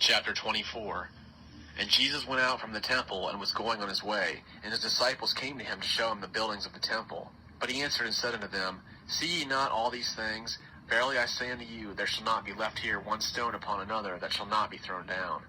Chapter 24. And Jesus went out from the temple and was going on his way, and his disciples came to him to show him the buildings of the temple. But he answered and said unto them, See ye not all these things? Verily I say unto you, there shall not be left here one stone upon another that shall not be thrown down.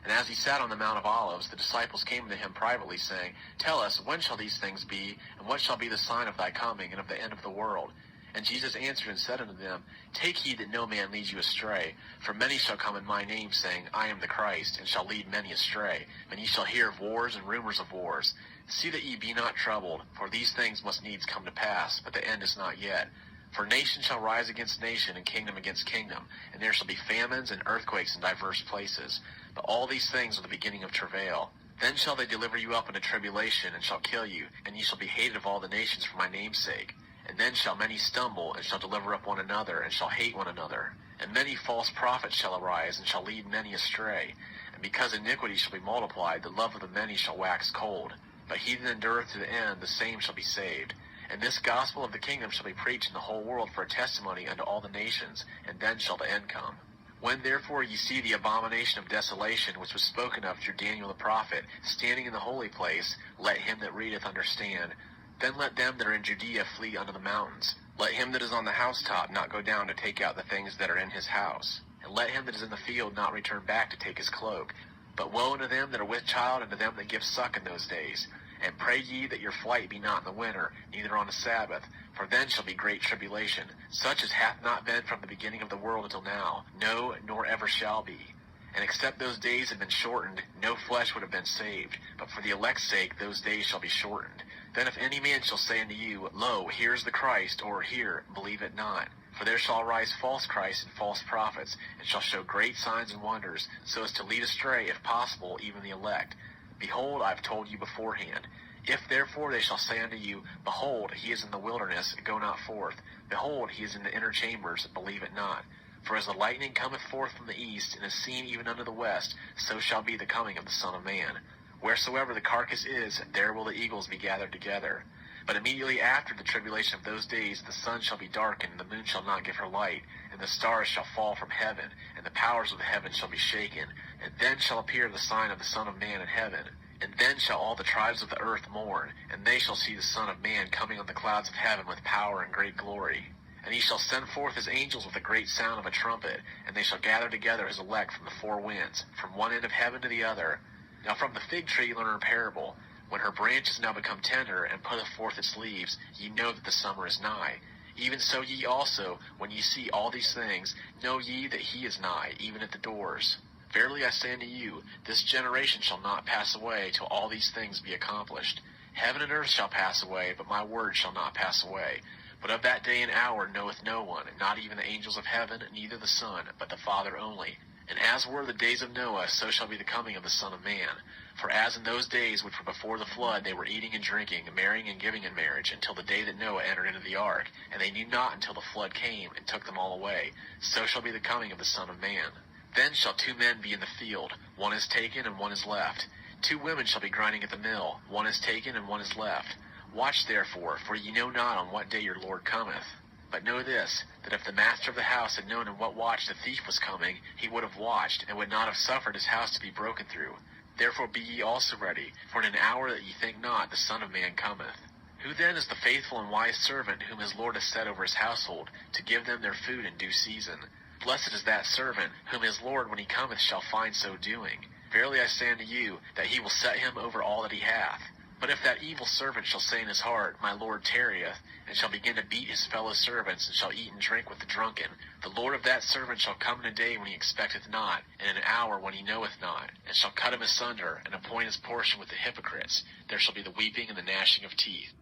And as he sat on the Mount of Olives, the disciples came to him privately, saying, Tell us, when shall these things be, and what shall be the sign of thy coming, and of the end of the world? And Jesus answered and said unto them, Take heed that no man lead you astray. For many shall come in my name, saying, I am the Christ, and shall lead many astray. And ye shall hear of wars and rumors of wars. See that ye be not troubled, for these things must needs come to pass, but the end is not yet. For nation shall rise against nation, and kingdom against kingdom, and there shall be famines and earthquakes in divers places. But all these things are the beginning of travail. Then shall they deliver you up into tribulation, and shall kill you, and ye shall be hated of all the nations for my name's sake. And then shall many stumble, and shall deliver up one another, and shall hate one another. And many false prophets shall arise, and shall lead many astray. And because iniquity shall be multiplied, the love of the many shall wax cold. But he that endureth to the end, the same shall be saved. And this gospel of the kingdom shall be preached in the whole world for a testimony unto all the nations, and then shall the end come. When therefore ye see the abomination of desolation, which was spoken of through Daniel the prophet, standing in the holy place, let him that readeth understand. Then let them that are in Judea flee unto the mountains. Let him that is on the housetop not go down to take out the things that are in his house. And let him that is in the field not return back to take his cloak. But woe unto them that are with child, and to them that give suck in those days. And pray ye that your flight be not in the winter, neither on the Sabbath, for then shall be great tribulation, such as hath not been from the beginning of the world until now, no, nor ever shall be. And except those days had been shortened, no flesh would have been saved. But for the elect's sake those days shall be shortened. Then if any man shall say unto you, Lo, here is the Christ, or here, believe it not. For there shall arise false Christs and false prophets, and shall show great signs and wonders, so as to lead astray, if possible, even the elect. Behold, I have told you beforehand. If therefore they shall say unto you, Behold, he is in the wilderness, go not forth. Behold, he is in the inner chambers, believe it not. For as the lightning cometh forth from the east, and is seen even unto the west, so shall be the coming of the Son of Man. Wheresoever the carcass is, there will the eagles be gathered together. But immediately after the tribulation of those days, the sun shall be darkened, and the moon shall not give her light, and the stars shall fall from heaven, and the powers of the heaven shall be shaken. And then shall appear the sign of the Son of Man in heaven. And then shall all the tribes of the earth mourn, and they shall see the Son of Man coming on the clouds of heaven with power and great glory. And he shall send forth his angels with a great sound of a trumpet, and they shall gather together his elect from the four winds, from one end of heaven to the other. Now from the fig tree learn a parable. When her branch is now become tender, and putteth forth its leaves, ye know that the summer is nigh. Even so ye also, when ye see all these things, know ye that he is nigh, even at the doors. Verily I say unto you, this generation shall not pass away till all these things be accomplished. Heaven and earth shall pass away, but my word shall not pass away. But of that day and hour knoweth no one, not even the angels of heaven, neither the Son, but the Father only. And as were the days of Noah, so shall be the coming of the Son of Man. For as in those days which were before the flood, they were eating and drinking, marrying and giving in marriage, until the day that Noah entered into the ark, and they knew not until the flood came, and took them all away. So shall be the coming of the Son of Man. Then shall two men be in the field, one is taken and one is left. Two women shall be grinding at the mill, one is taken and one is left. Watch therefore, for ye know not on what day your Lord cometh. But know this, that if the master of the house had known in what watch the thief was coming, he would have watched, and would not have suffered his house to be broken through. Therefore be ye also ready, for in an hour that ye think not, the Son of Man cometh. Who then is the faithful and wise servant whom his Lord has set over his household, to give them their food in due season? Blessed is that servant, whom his Lord when he cometh shall find so doing. Verily I say unto you, that he will set him over all that he hath. But if that evil servant shall say in his heart, My Lord tarrieth, and shall begin to beat his fellow servants, and shall eat and drink with the drunken, the Lord of that servant shall come in a day when he expecteth not, and in an hour when he knoweth not, and shall cut him asunder, and appoint his portion with the hypocrites. There shall be the weeping and the gnashing of teeth.